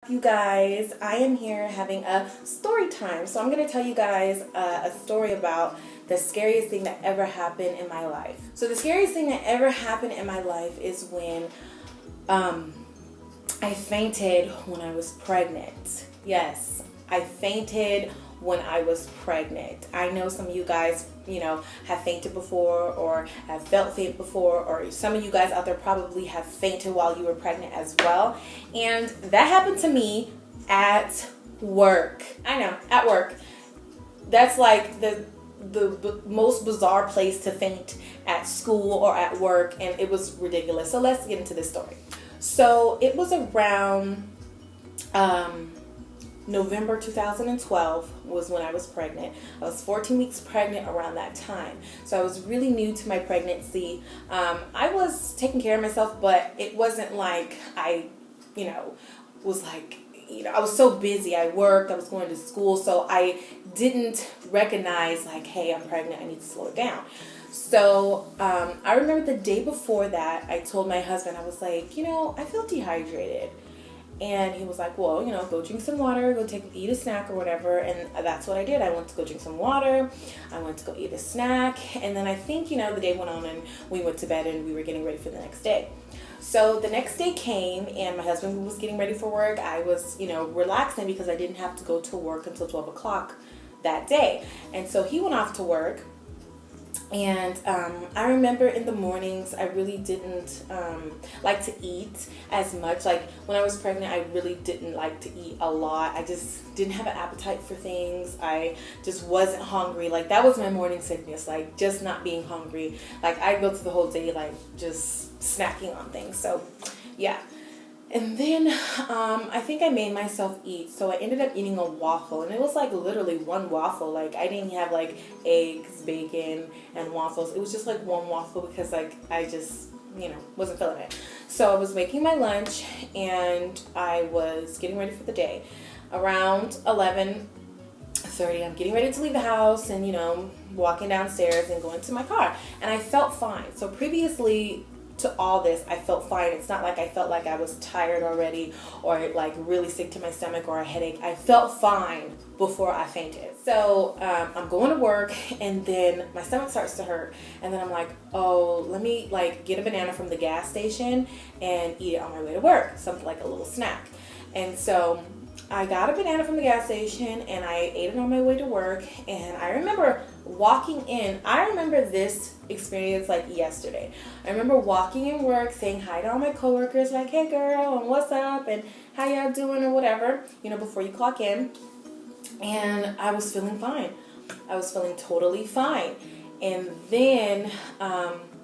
You guys, I am here having a story time. So I'm going to tell you guys a story about the scariest thing that ever happened in my life. So the scariest thing that ever happened in my life is when I fainted when I was pregnant. Yes, I fainted when I was pregnant. I know some of you guys, have fainted before or have felt faint before, or some of you guys out there probably have fainted while you were pregnant as well. And that happened to me at work. I know, at work. That's like the most bizarre place to faint, at school or at work, and it was ridiculous. So let's get into this story. So it was around November 2012 was when I was pregnant. I was 14 weeks pregnant around that time. So I was really new to my pregnancy. I was taking care of myself, but it wasn't like I was like, I was so busy. I worked, I was going to school, so I didn't recognize like, hey, I'm pregnant, I need to slow it down. So I remember the day before that, I told my husband, I was like, I feel dehydrated. And he was like, well, go drink some water, eat a snack or whatever. And that's what I did. I went to go drink some water. I went to go eat a snack. And then I think, the day went on and we went to bed and we were getting ready for the next day. So the next day came and my husband was getting ready for work. I was, relaxing because I didn't have to go to work until 12 o'clock that day. And so he went off to work. And I remember in the mornings, I really didn't like to eat as much. Like when I was pregnant, I really didn't like to eat a lot. I just didn't have an appetite for things. I just wasn't hungry. Like that was my morning sickness, like just not being hungry. Like I'd go through the whole day like just snacking on things. So yeah. And then I think I made myself eat. So I ended up eating a waffle. And it was like literally one waffle. Like I didn't have like eggs, bacon, and waffles. It was just like one waffle because like I just, wasn't feeling it. So I was making my lunch and I was getting ready for the day. Around 11:30, I'm getting ready to leave the house and, walking downstairs and going to my car. And I felt fine. So previously to all this, I felt fine. It's not like I felt like I was tired already or like really sick to my stomach or a headache. I felt fine before I fainted. So I'm going to work and then my stomach starts to hurt. And then I'm like, oh, let me like get a banana from the gas station and eat it on my way to work. Something like a little snack. And so I got a banana from the gas station and I ate it on my way to work. And I remember walking in. I remember this experience like yesterday. I remember walking in work saying hi to all my coworkers like, hey girl, and what's up and how y'all doing or whatever, before you clock in. And I was feeling fine. I was feeling totally fine. And then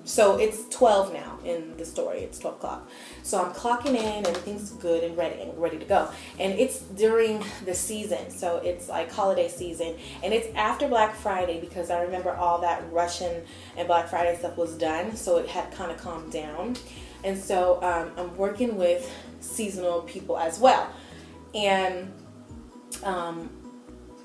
so it's 12 now in the story. It's 12 o'clock. So I'm clocking in, everything's good and ready to go. And it's during the season. So it's like holiday season. And it's after Black Friday because I remember all that Russian and Black Friday stuff was done. So it had kind of calmed down. And so I'm working with seasonal people as well. And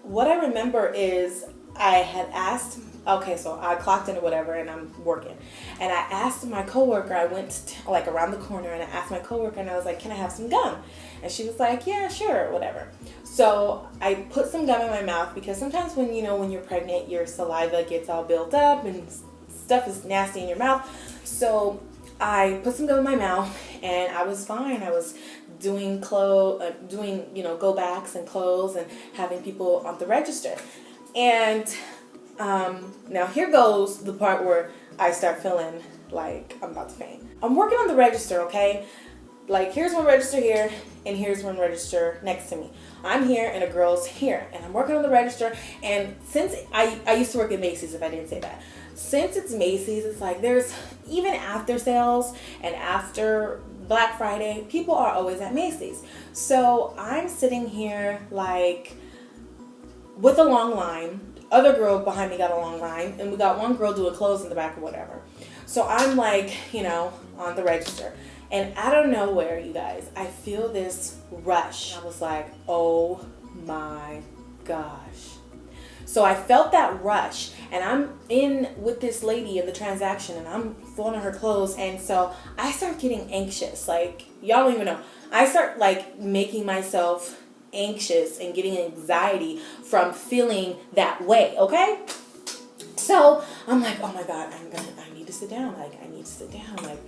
what I remember is I had asked, okay, so I clocked in or whatever and I'm working. And I asked my coworker, I went like around the corner and I asked my coworker and I was like, can I have some gum? And she was like, yeah, sure, whatever. So I put some gum in my mouth because sometimes when, when you're pregnant, your saliva gets all built up and stuff is nasty in your mouth. So I put some gum in my mouth and I was fine. I was doing go backs and clothes and having people on the register. And now here goes the part where I start feeling like I'm about to faint. I'm working on the register, okay? Like here's one register here and here's one register next to me. I'm here and a girl's here and I'm working on the register. And since I used to work at Macy's, if I didn't say that. Since it's Macy's, it's like there's even after sales and after Black Friday, people are always at Macy's. So I'm sitting here like with a long line. Other girl behind me got a long line and we got one girl doing clothes in the back or whatever. So I'm like, on the register. And out of nowhere, you guys, I feel this rush. I was like, oh my gosh. So I felt that rush and I'm in with this lady in the transaction and I'm throwing her clothes. And so I start getting anxious. Like, y'all don't even know. I start like making myself anxious and getting anxiety from feeling that way, okay? So I'm like, oh my God, I need to sit down. Like, I need to sit down. Like,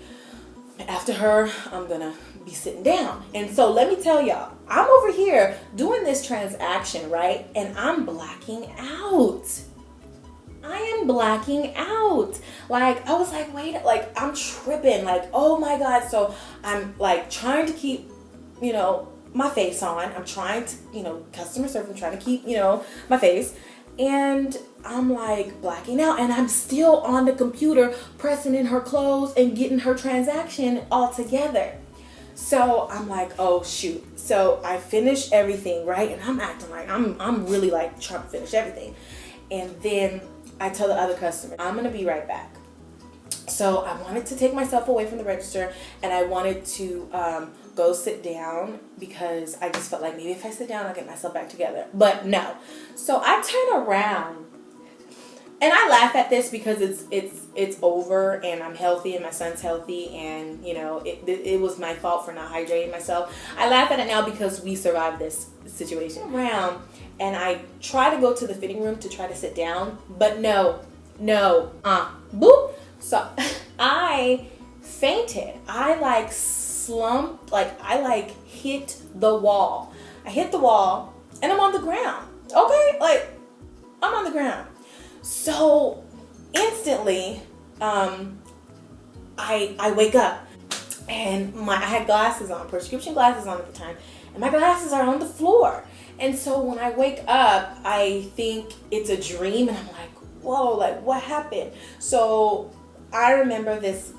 after her, I'm gonna be sitting down. And so let me tell y'all, I'm over here doing this transaction, right? And I'm blacking out. I am blacking out. Like, I was like, wait, like, I'm tripping. Like, oh my God. So I'm like trying to keep, my face on. I'm trying to, customer service, I'm trying to keep, my face. And I'm like blacking out, and I'm still on the computer pressing in her clothes and getting her transaction all together. So I'm like, oh shoot. So I finished everything, right? And I'm acting like I'm really like trying to finish everything. And then I tell the other customer, I'm gonna be right back. So I wanted to take myself away from the register, and I wanted to go sit down because I just felt like maybe if I sit down, I'll get myself back together. But no. So I turn around, and I laugh at this because it's over, and I'm healthy, and my son's healthy, and it was my fault for not hydrating myself. I laugh at it now because we survived this situation. Around, and I try to go to the fitting room to try to sit down, but no, boop. So I fainted. I like slumped, like I like hit the wall. I hit the wall and I'm on the ground. Okay, like I'm on the ground. So instantly, I wake up, and I had glasses on, prescription glasses on at the time, and my glasses are on the floor. And so when I wake up, I think it's a dream, and I'm like, whoa, like what happened? So I remember this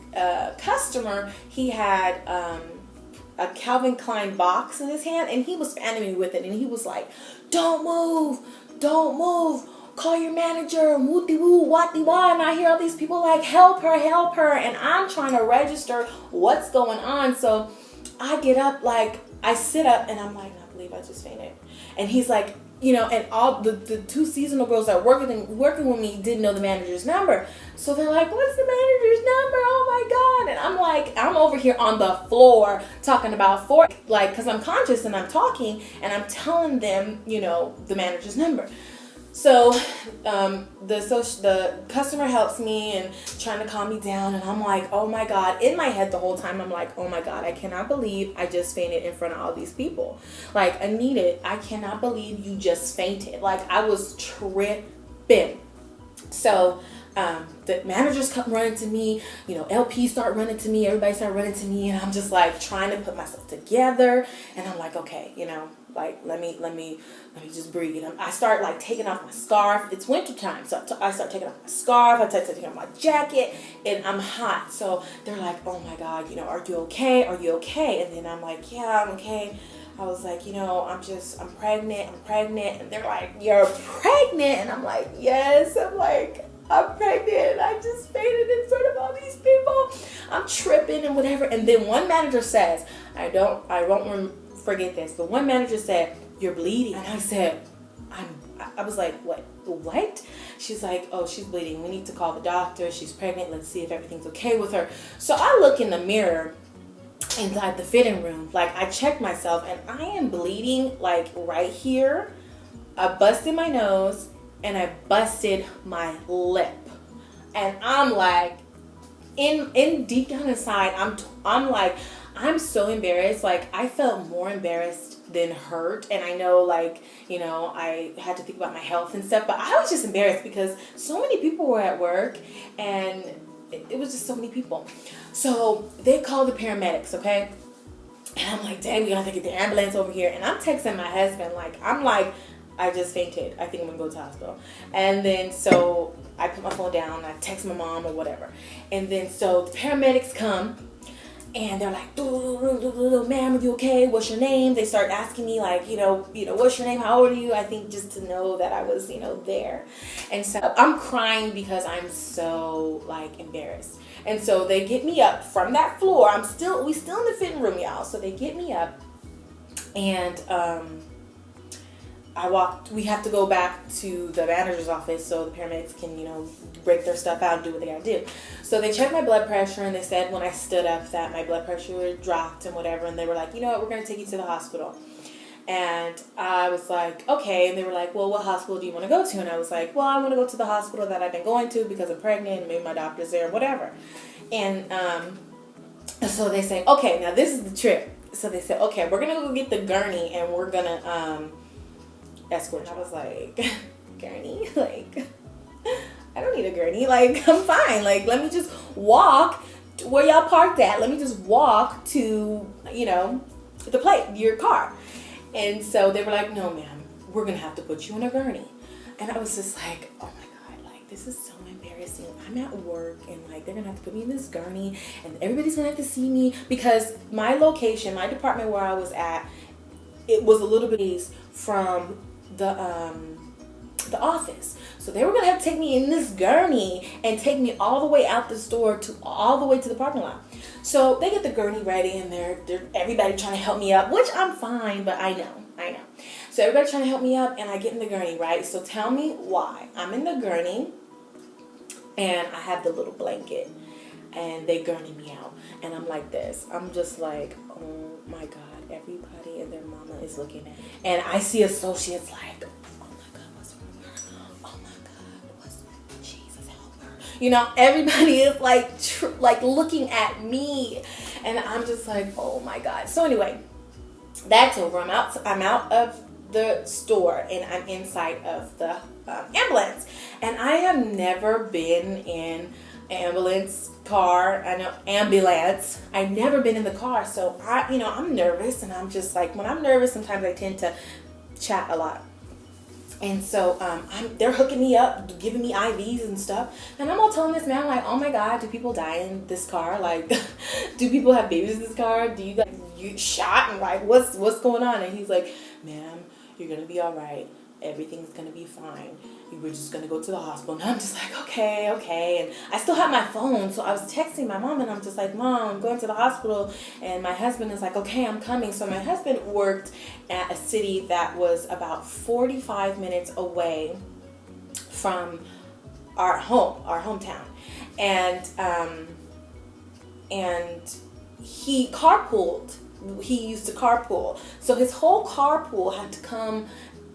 customer, he had a Calvin Klein box in his hand, and he was fanning me with it, and he was like, don't move, call your manager, wooty woo, watty wah. And I hear all these people like, help her, and I'm trying to register what's going on. So I get up, like I sit up, and I'm like, I believe I just fainted. And he's like, and all the two seasonal girls that were working with me didn't know the manager's number. So they're like, what's the manager's number? Oh my God. And I'm like, I'm over here on the floor talking about because I'm conscious and I'm talking and I'm telling them, the manager's number. So the customer helps me and trying to calm me down, and I'm like, oh my God. In my head the whole time, I'm like, oh my God, I cannot believe I just fainted in front of all these people. Like, Anita, I cannot believe you just fainted. Like, I was tripping. So the managers come running to me, LP start running to me, everybody start running to me, and I'm just like trying to put myself together, and I'm like, okay, like let me just breathe. I start like taking off my scarf. It's wintertime, so I start taking off my scarf. I start taking off my jacket, and I'm hot. So they're like, oh my God, are you okay? Are you okay? And then I'm like, yeah, I'm okay. I was like, I'm pregnant. And they're like, you're pregnant? And I'm like, yes. I'm like, I'm pregnant. I just fainted in front of all these people. I'm tripping and whatever. And then one manager says, I won't forget this, but one manager said, you're bleeding. And I said, I was like, what? She's like, oh, she's bleeding. We need to call the doctor. She's pregnant. Let's see if everything's okay with her. So I look in the mirror inside the fitting room. Like, I checked myself, and I am bleeding like right here. I busted my nose, and I busted my lip. And I'm like, in deep down inside, I'm like, I'm so embarrassed. Like, I felt more embarrassed than hurt. And I know, like, I had to think about my health and stuff, but I was just embarrassed because so many people were at work, and it was just so many people. So they called the paramedics, okay? And I'm like, dang, we have to get the ambulance over here. And I'm texting my husband, I'm like, I just fainted. I think I'm gonna go to the hospital. And then so I put my phone down, I text my mom or whatever. And then so the paramedics come, and they're like, ma'am, are you okay? What's your name? They start asking me like, what's your name? How old are you? I think just to know that I was, there. And so I'm crying because I'm so like embarrassed. And so they get me up from that floor. We still in the fitting room, y'all. So they get me up, and we have to go back to the manager's office so the paramedics can, break their stuff out and do what they gotta do. So they checked my blood pressure, and they said when I stood up that my blood pressure dropped and whatever, and they were like, you know what, we're gonna take you to the hospital. And I was like, okay. And they were like, well, what hospital do you want to go to? And I was like, well, I want to go to the hospital that I've been going to because I'm pregnant and maybe my doctor's there, whatever. And so they say, okay, now this is the trip. So they said, okay, we're going to go get the gurney and we're going to escort you. I was like, gurney? Like, I don't need a gurney. Like, I'm fine. Like, let me just walk to where y'all parked at. Let me just walk to, your car. And so they were like, no, ma'am, we're going to have to put you in a gurney. And I was just like, oh my God, like, this is so embarrassing. I'm at work and like, they're going to have to put me in this gurney and everybody's going to have to see me because my location, my department where I was at, it was a little bit from the office. So they were going to have to take me in this gurney and take me all the way out the store to all the way to the parking lot. So they get the gurney ready and they're everybody trying to help me up, which I'm fine, but I know. So everybody trying to help me up and I get in the gurney, right? So tell me why. I'm in the gurney and I have the little blanket and they gurney me out. And I'm like this. I'm just like, oh my God, everybody and their mama is looking at me. And I see associates like, everybody is like looking at me, and I'm just like, oh my God. So anyway, that's over. I'm out of the store, and I'm inside of the ambulance. And I have never been in ambulance car. Ambulance. I've never been in the car, so I'm nervous, and I'm just like, when I'm nervous, sometimes I tend to chat a lot. And so they're hooking me up, giving me IVs and stuff. And I'm all telling this man, like, oh my God, do people die in this car? Like, do people have babies in this car? Do you shot? And like, what's going on? And he's like, ma'am, you're going to be all right. Everything's going to be fine. We're just going to go to the hospital. And I'm just like, okay. And I still have my phone. So I was texting my mom and I'm just like, Mom, I'm going to the hospital. And my husband is like, okay, I'm coming. So my husband worked at a city that was about 45 minutes away from our hometown. And he carpooled. He used to carpool. So his whole carpool had to come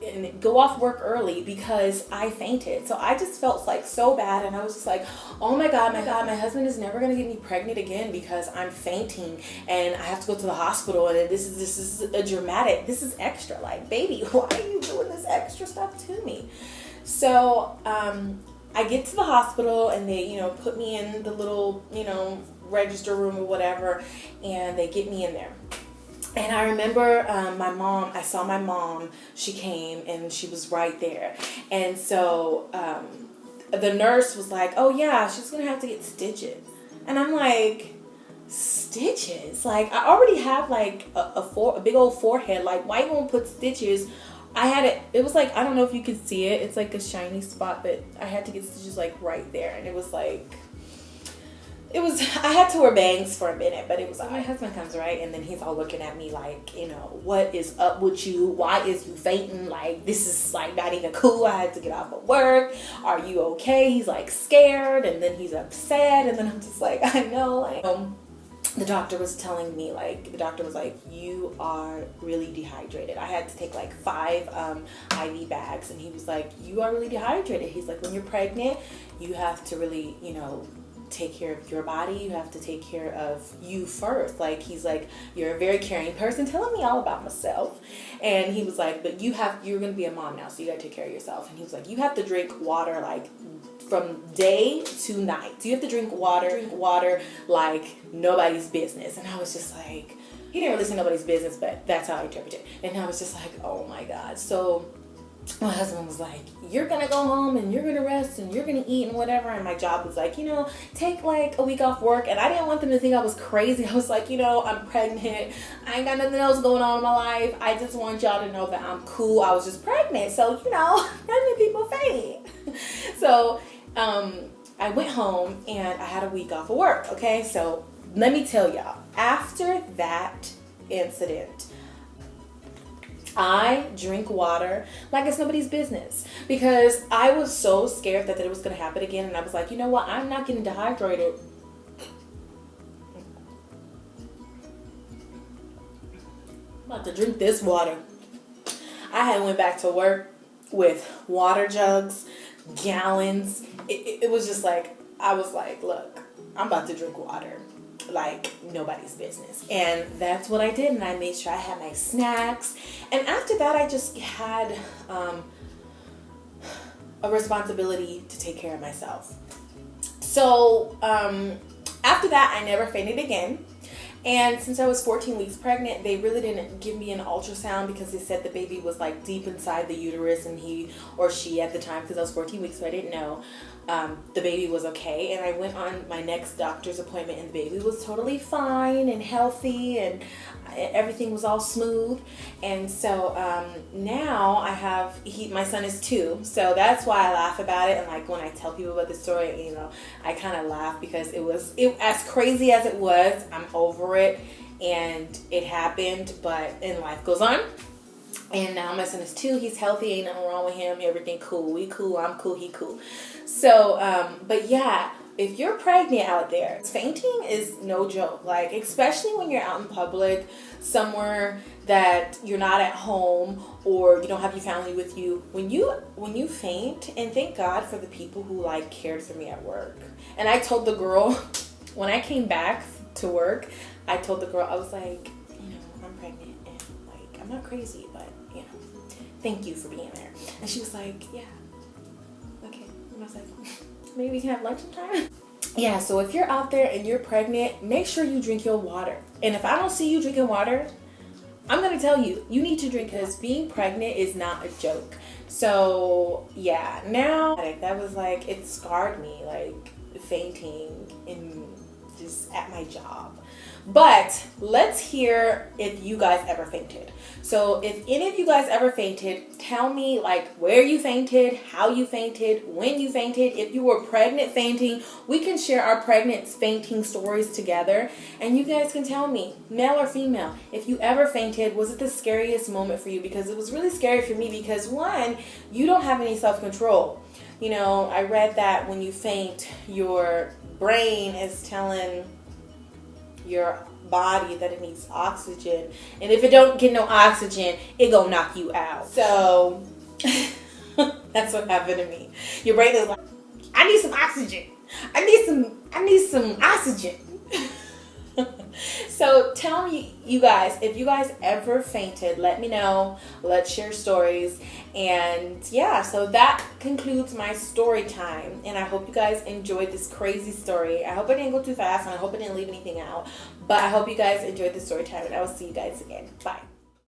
and go off work early because I fainted. So I just felt like so bad, and I was just like, oh my God, my husband is never gonna get me pregnant again because I'm fainting and I have to go to the hospital, and this is this is extra. Like, baby, why are you doing this extra stuff to me? So I get to the hospital and they put me in the little register room or whatever, and they get me in there. And I remember I saw my mom, she came and she was right there. And so the nurse was like, oh yeah, she's going to have to get stitches. And I'm like, stitches? Like, I already have like a big old forehead. Like, why you won't put stitches? It was like, I don't know if you could see it. It's like a shiny spot, but I had to get stitches like right there. And it was like, I had to wear bangs for a minute, but it was, my husband comes, right? And then he's all looking at me like, what is up with you? Why is you fainting? Like, this is like not even cool. I had to get off of work. Are you okay? He's like scared, and then he's upset. And then I'm just like, I know. Like, the doctor was telling me, you are really dehydrated. I had to take like 5 IV bags, and he was like, you are really dehydrated. He's like, when you're pregnant, you have to really, take care of your body. You have to take care of you first. Like, he's like, you're a very caring person, telling me all about myself. And he was like, but you're going to be a mom now, so you got to take care of yourself. And he was like, you have to drink water like from day to night. So you have to drink water like nobody's business. And I was just like, he didn't really say nobody's business, but that's how I interpret it. And I was just like, oh my God. So my husband was like, you're gonna go home and you're gonna rest and you're gonna eat and whatever. And my job was like, take like a week off work. And I didn't want them to think I was crazy. I was like, I'm pregnant. I ain't got nothing else going on in my life. I just want y'all to know that I'm cool. I was just pregnant. So, pregnant people faint. So I went home and I had a week off of work. Okay, so let me tell y'all, after that incident, I drink water like it's nobody's business because I was so scared that it was going to happen again. And I was like, you know what? I'm not getting dehydrated. I'm about to drink this water. I had went back to work with water jugs, gallons. It was just like, I was like, look, I'm about to drink water like nobody's business. And that's what I did. And I made sure I had my snacks. And after that, I just had a responsibility to take care of myself. So after that, I never fainted again. And since I was 14 weeks pregnant, they really didn't give me an ultrasound because they said the baby was like deep inside the uterus, and he or she at the time, because I was 14 weeks, so I didn't know, the baby was okay. And I went on my next doctor's appointment, and the baby was totally fine and healthy, and everything was all smooth. And so now I have, my son is 2, so that's why I laugh about it. And like when I tell people about the story, you know, I kind of laugh because it as crazy as it was, I'm over it and it happened, and life goes on. And now my son is 2, he's healthy, ain't nothing wrong with him, everything cool, we cool, I'm cool, he cool. So but yeah, if you're pregnant out there, fainting is no joke. Like, especially when you're out in public, somewhere that you're not at home or you don't have your family with you. When you faint, and thank God for the people who like cared for me at work. And I told the girl when I came back to work, I told the girl, I was like, you know, I'm pregnant and like I'm not crazy, but you know, thank you for being there. And she was like, yeah, okay. And I was like, maybe we can have lunch sometime. Yeah, so if you're out there and you're pregnant, make sure you drink your water. And if I don't see you drinking water, I'm going to tell you, you need to drink, because being pregnant is not a joke. So yeah, now that was like, it scarred me, like fainting in just at my job. But let's hear if you guys ever fainted. So if any of you guys ever fainted, tell me like where you fainted, how you fainted, when you fainted. If you were pregnant fainting, we can share our pregnant fainting stories together. And you guys can tell me, male or female, if you ever fainted, was it the scariest moment for you? Because it was really scary for me because, one, you don't have any self-control. You know, I read that when you faint, your brain is telling your body that it needs oxygen, and if it don't get no oxygen, it gonna knock you out. So that's what happened to me. Your brain is like, I need some oxygen. I need some oxygen. So tell me, you guys, if you guys ever fainted, let me know. Let's share stories. And yeah, so that concludes my story time. And I hope you guys enjoyed this crazy story. I hope I didn't go too fast, and I hope I didn't leave anything out. But I hope you guys enjoyed the story time, and I will see you guys again. Bye.